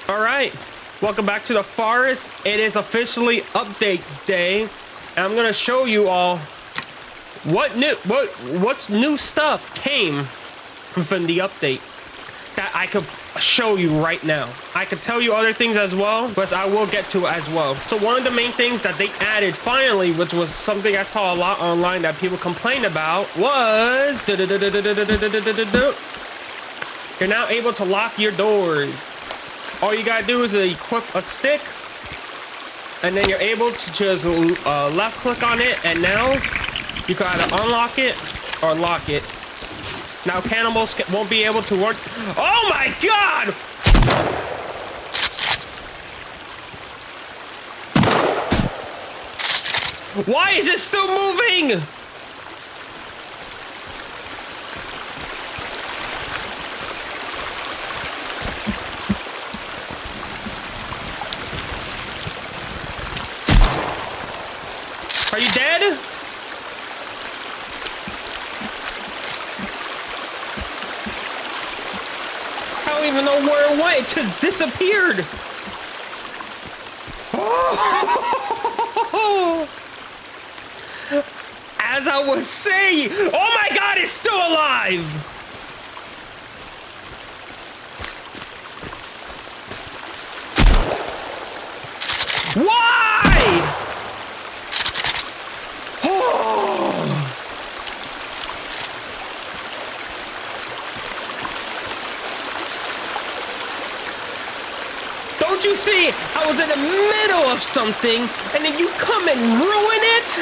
All right, welcome back to the forest. It is officially update day, and I'm gonna show you all what's new stuff came within the update that I could show you right now. I could tell you other things as well, but I will get to it as well. So one of the main things that they added finally, which was something I saw a lot online that people complained about, was you're now able to lock your doors. All you gotta do is equip a stick, and then you're able to just left click on it, and now you can either unlock it or lock it. Now cannibals won't be able to work. Oh my god! Why is it still moving? Are you dead? I don't even know where it went. It just disappeared. Oh. As I was saying, oh my god, it's still alive. Why? Don't you see? I was in the middle of something, and then you come and ruin it?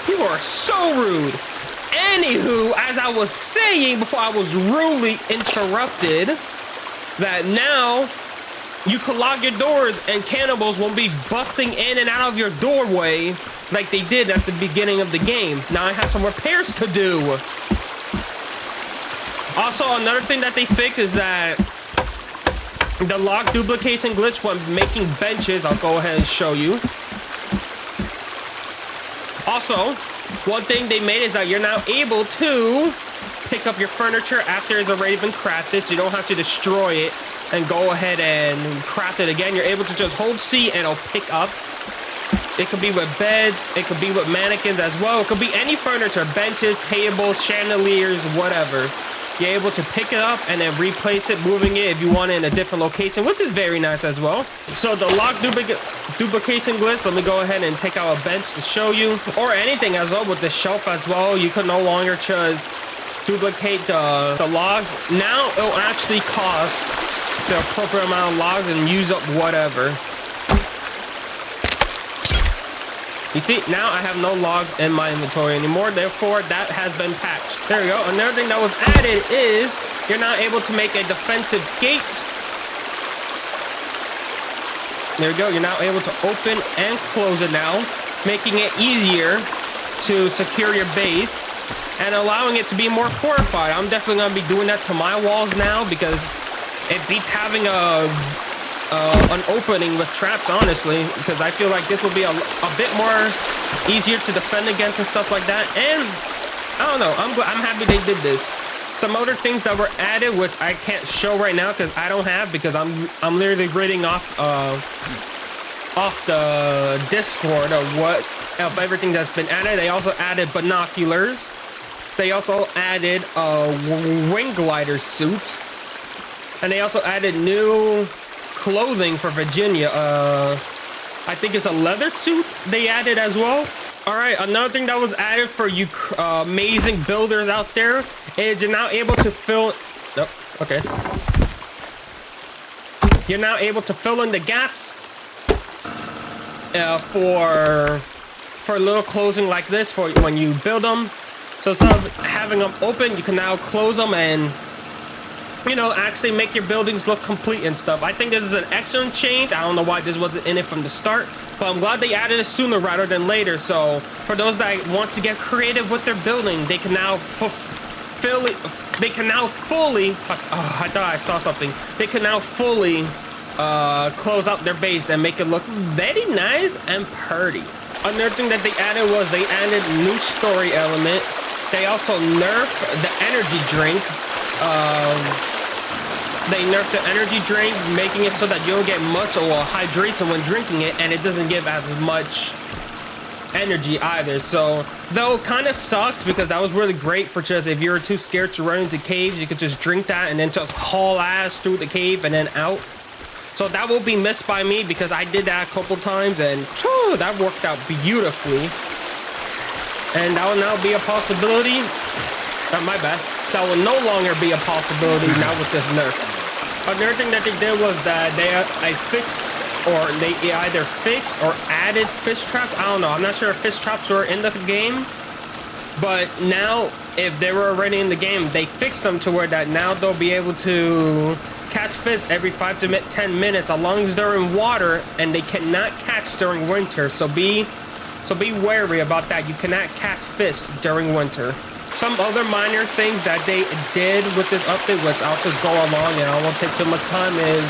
You are so rude. Anywho, as I was saying before I was rudely interrupted, that now you can lock your doors and cannibals won't be busting in and out of your doorway like they did at the beginning of the game. Now I have some repairs to do. Also, another thing that they fixed is that the lock duplication glitch when making benches. I'll go ahead and show you. Also, one thing they made is that you're now able to pick up your furniture after it's already been crafted, so you don't have to destroy it and go ahead and craft it again. You're able to just hold C and it'll pick up. It could be with beds, it could be with mannequins as well. It could be any furniture, benches, tables, chandeliers, whatever. You're able to pick it up and then replace it, moving it if you want it in a different location, which is very nice as well. So the lock duplication glitch, let me go ahead and take out a bench to show you, or anything as well with the shelf as well. You can no longer just duplicate the logs. Now it'll actually cost the appropriate amount of logs and use up whatever. You see, now I have no logs in my inventory anymore, therefore that has been patched. There we go. Another thing that was added is you're now able to make a defensive gate. There we go. You're now able to open and close it now, making it easier to secure your base and allowing it to be more fortified. I'm definitely going to be doing that to my walls now because it beats having an opening with traps, honestly, because I feel like this will be a bit more easier to defend against and stuff like that. And I don't know, I'm happy they did this. Some other things that were added, which I can't show right now because I don't have, because I'm literally reading off the Discord of everything that's been added. They also added binoculars. They also added a wing glider suit, and they also added new clothing for Virginia. I think it's a leather suit they added as well. All right, another thing that was added for you amazing builders out there is you're now able to fill. Oh, okay. You're now able to fill in the gaps for little closing like this for when you build them. So instead of having them open, you can now close them and, you know, actually make your buildings look complete and stuff. I think this is an excellent change. I don't know why this wasn't in it from the start, but I'm glad they added it sooner rather than later. So for those that want to get creative with their building, they can now fully, I thought I saw something. They can now fully close out their base and make it look very nice and pretty. Another thing that they added was they added new story element They also nerf the energy drink. They nerf the energy drink, making it so that you don't get much or hydration when drinking it, and it doesn't give as much energy either. So though kind of sucks, because that was really great for just if you're too scared to run into caves, you could just drink that and then just haul ass through the cave and then out. So that will be missed by me, because I did that a couple times and whew, that worked out beautifully. And that will now be a possibility. My bad. That will no longer be a possibility now with this nerf. Another thing that they did was that they either fixed or added fish traps. I don't know. I'm not sure if fish traps were in the game, but now if they were already in the game, they fixed them to where that now they'll be able to catch fish every 5 to 10 minutes, as long as they're in water, and they cannot catch during winter. So be wary about that. You cannot catch fish during winter. Some other minor things that they did with this update, which I'll just go along and I won't take too much time, is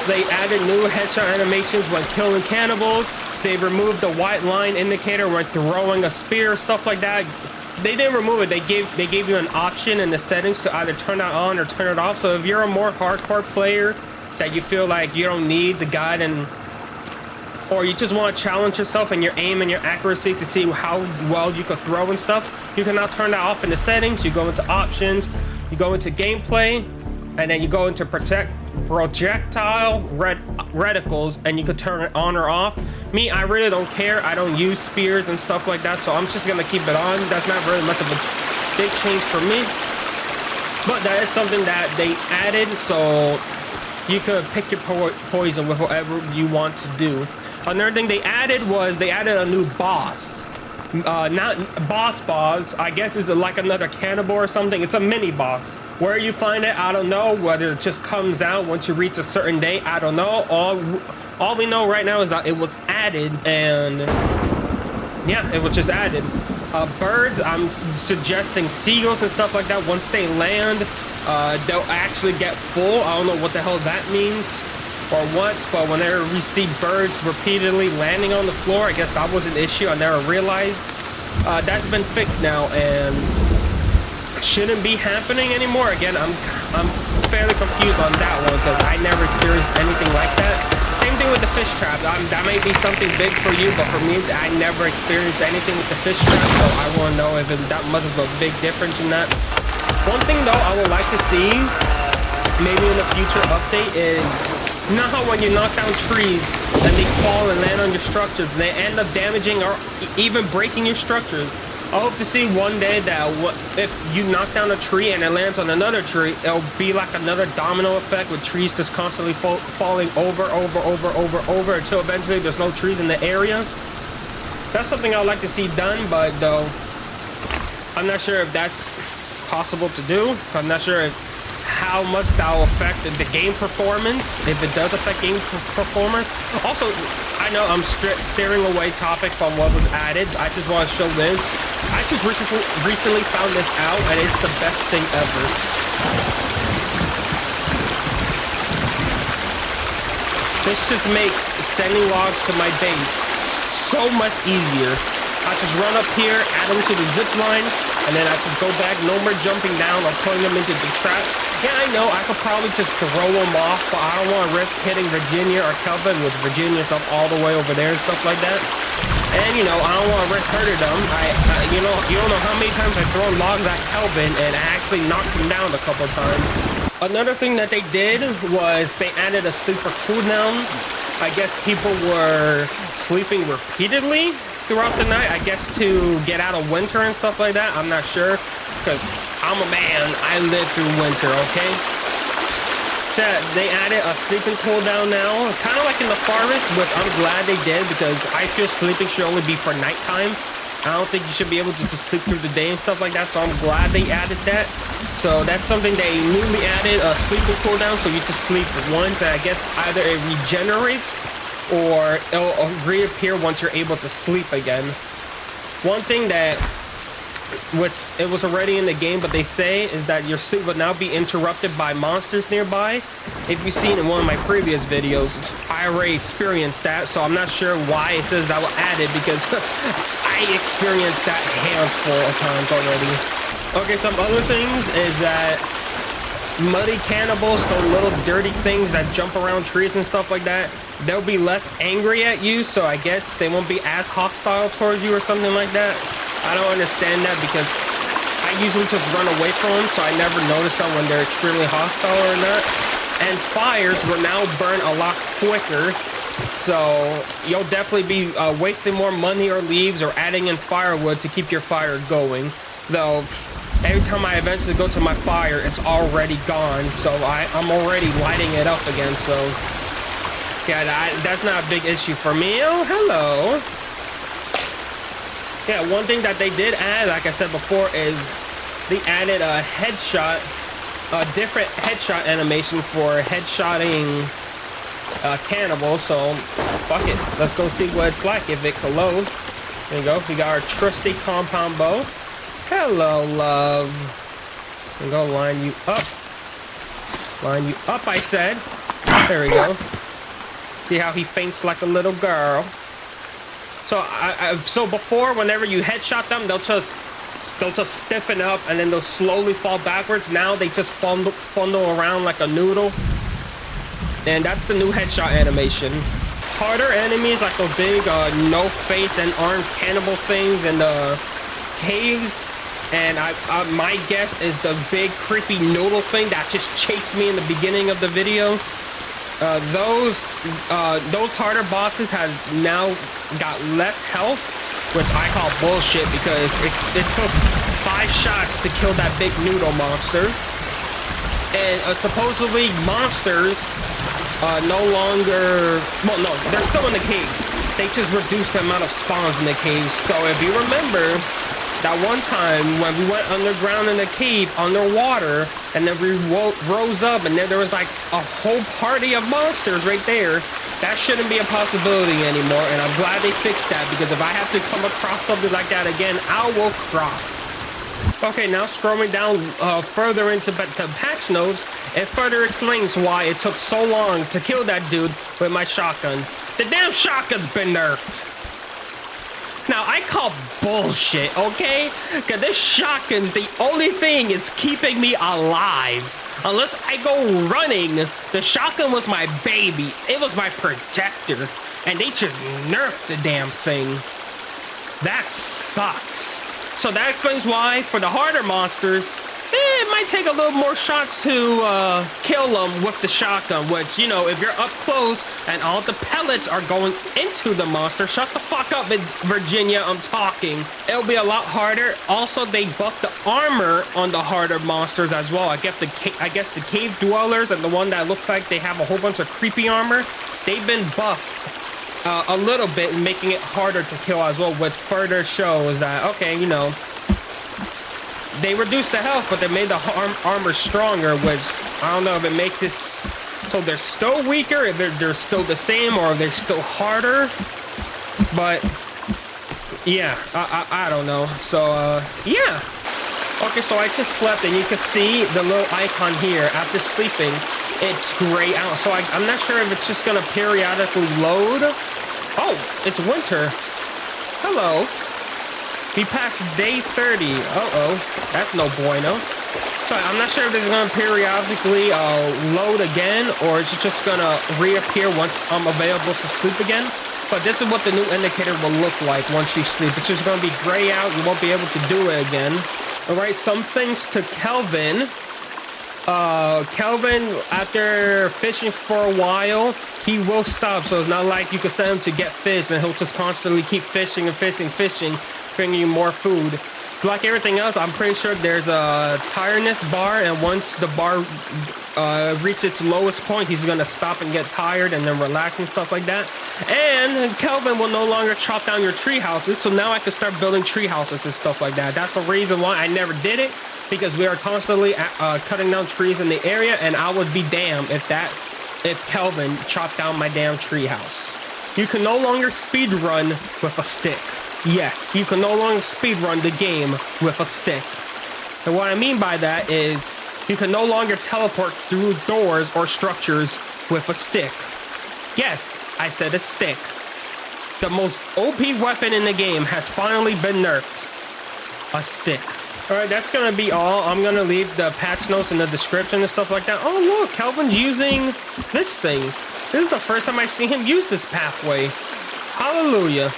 they added new headshot animations when killing cannibals. They removed the white line indicator when throwing a spear, stuff like that. They didn't remove it. They gave you an option in the settings to either turn that on or turn it off. So if you're a more hardcore player that you feel like you don't need the guide, or you just want to challenge yourself and your aim and your accuracy to see how well you could throw and stuff, you can now turn that off in the settings. You go into options, you go into gameplay, and then you go into projectile reticles, and you could turn it on or off. Me, I really don't care. I don't use spears and stuff like that, so I'm just gonna keep it on. That's not really much of a big change for me, but that is something that they added, so you could pick your poison with whatever you want to do. Another thing they added was they added a new boss. Not boss, I guess is like another cannibal or something. It's a mini boss. Where you find it, I don't know. Whether it just comes out once you reach a certain day, I don't know. All we know right now is that it was added, and yeah, it was just added. Birds, I'm suggesting seagulls and stuff like that. Once they land, they'll actually get full. I don't know what the hell that means or what, but whenever we see birds repeatedly landing on the floor, I guess that was an issue I never realized. That's been fixed now and shouldn't be happening anymore. Again, I'm fairly confused on that one, because I never experienced anything like that. Same thing with the fish trap. That may be something big for you, but for me, I never experienced anything with the fish trap, so I want to know if it's that much of a big difference in that. One thing though I would like to see, maybe in a future update, is you know how when you knock down trees and they fall and land on your structures, and they end up damaging or even breaking your structures. I hope to see one day that if you knock down a tree and it lands on another tree, it'll be like another domino effect with trees just constantly falling over until eventually there's no trees in the area. That's something I'd like to see done, but though I'm not sure if that's possible to do. I'm not sure how much that will affect the game performance, if it does affect game performance. Also, I know I'm steering away topic from what was added. I just want to show this. I just recently found this out, and it's the best thing ever. This just makes sending logs to my base so much easier. I just run up here, add them to the zip line, and then I just go back, no more jumping down or putting them into the trap. Yeah, I know I could probably just throw them off, but I don't want to risk hitting Virginia or Kelvin, with Virginia's up all the way over there and stuff like that. And you know, I don't want to risk hurting them. You don't know how many times I've thrown logs at Kelvin and I actually knocked him down a couple times. Another thing that they did was they added a sleeper cooldown. I guess people were sleeping repeatedly throughout the night, I guess to get out of winter and stuff like that. I'm not sure, because I'm a man, I live through winter, okay? So they added a sleeping cooldown now, kind of like in the forest, which I'm glad they did, because I feel sleeping should only be for nighttime. I don't think you should be able to just sleep through the day and stuff like that, so I'm glad they added that. So that's something they newly added, a sleeping cooldown, so you just sleep once, and I guess either it regenerates or it'll reappear once you're able to sleep again. One thing that which it was already in the game, but they say is that your sleep will now be interrupted by monsters nearby. If you've seen in one of my previous videos, I already experienced that, so I'm not sure why it says that will add it, because I experienced that a handful of times already. Okay, some other things is that muddy cannibals, the little dirty things that jump around trees and stuff like that, they'll be less angry at you, so I guess they won't be as hostile towards you or something like that. I don't understand that, because I usually just run away from them, so I never notice them when they're extremely hostile or not. And fires will now burn a lot quicker, so you'll definitely be wasting more money or leaves or adding in firewood to keep your fire going. Though every time I eventually go to my fire, it's already gone, so I'm already lighting it up again, so yeah, that's not a big issue for me. Oh, hello. Yeah, one thing that they did add, like I said before, is they added a headshot, a different headshot animation for headshotting cannibals, so fuck it. Let's go see what it's like if it can load. There you go. We got our trusty compound bow. Hello, love. I'm gonna line you up. Line you up, I said. There we go. See how he faints like a little girl. So, so before, whenever you headshot them, they'll just stiffen up and then they'll slowly fall backwards. Now they just funnel around like a noodle. And that's the new headshot animation. Harder enemies like those big no face and arms cannibal things in the caves. And my guess is the big creepy noodle thing that just chased me in the beginning of the video. Those harder bosses have now got less health, which I call bullshit, because it took 5 shots to kill that big noodle monster. And supposedly monsters no longer, well, no, they're still in the caves. They just reduced the amount of spawns in the caves. So if you remember that one time when we went underground in the cave underwater, and then we rose up and then there was like a whole party of monsters right there, that shouldn't be a possibility anymore, and I'm glad they fixed that, because if I have to come across something like that again, I will cry. Okay, now scrolling down further into the patch notes, it further explains why it took so long to kill that dude with my shotgun. The damn shotgun's been nerfed. Now, I call bullshit, okay? Because this shotgun's the only thing is keeping me alive. Unless I go running, the shotgun was my baby. It was my protector. And they just nerfed the damn thing. That sucks. So that explains why, for the harder monsters, it might take a little more shots to kill them with the shotgun, which, you know, if you're up close and all the pellets are going into the monster, shut the fuck up, Virginia, I'm talking. It'll be a lot harder. Also, they buffed the armor on the harder monsters as well. I guess the cave dwellers and the one that looks like they have a whole bunch of creepy armor, they've been buffed a little bit, making it harder to kill as well, which further shows that, okay, you know, they reduced the health, but they made the armor stronger, which I don't know if it makes it so they're still weaker, if they're still the same, or if they're still harder. But yeah, I don't know. So yeah. Okay, so I just slept, and you can see the little icon here. After sleeping, it's gray out. So I'm not sure if it's just gonna periodically load. Oh, it's winter. Hello. We passed day 30. Uh-oh. That's no bueno. So I'm not sure if this is going to periodically load again, or it's just going to reappear once I'm available to sleep again. But this is what the new indicator will look like once you sleep. It's just going to be gray out. You won't be able to do it again. All right, some things to Kelvin. Kelvin, after fishing for a while, he will stop. So it's not like you can send him to get fish and he'll just constantly keep fishing and fishing, bringing you more food. Like everything else, I'm pretty sure there's a tiredness bar, and once the bar reaches its lowest point, he's gonna stop and get tired and then relax and stuff like that. And Kelvin will no longer chop down your tree houses, so now I can start building tree houses and stuff like that. That's the reason why I never did it, because we are constantly cutting down trees in the area, and I would be damned if Kelvin chopped down my damn tree house. You can no longer speed run with a stick. Yes, you can no longer speedrun the game with a stick. And what I mean by that is you can no longer teleport through doors or structures with a stick. Yes, I said a stick. The most OP weapon in the game has finally been nerfed. A stick. Alright, that's gonna be all. I'm gonna leave the patch notes in the description and stuff like that. Oh look, Kelvin's using this thing. This is the first time I've seen him use this pathway. Hallelujah.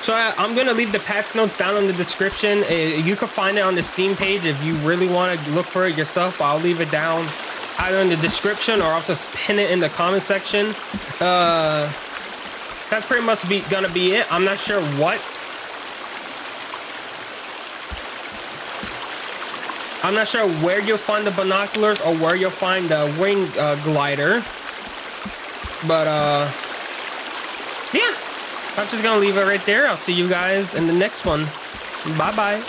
So I'm going to leave the patch notes down in the description. You can find it on the Steam page if you really want to look for it yourself. But I'll leave it down either in the description or I'll just pin it in the comment section. That's pretty much going to be it. I'm not sure what. I'm not sure where you'll find the binoculars or where you'll find the wing glider. But, yeah. I'm just gonna leave it right there. I'll see you guys in the next one. Bye-bye.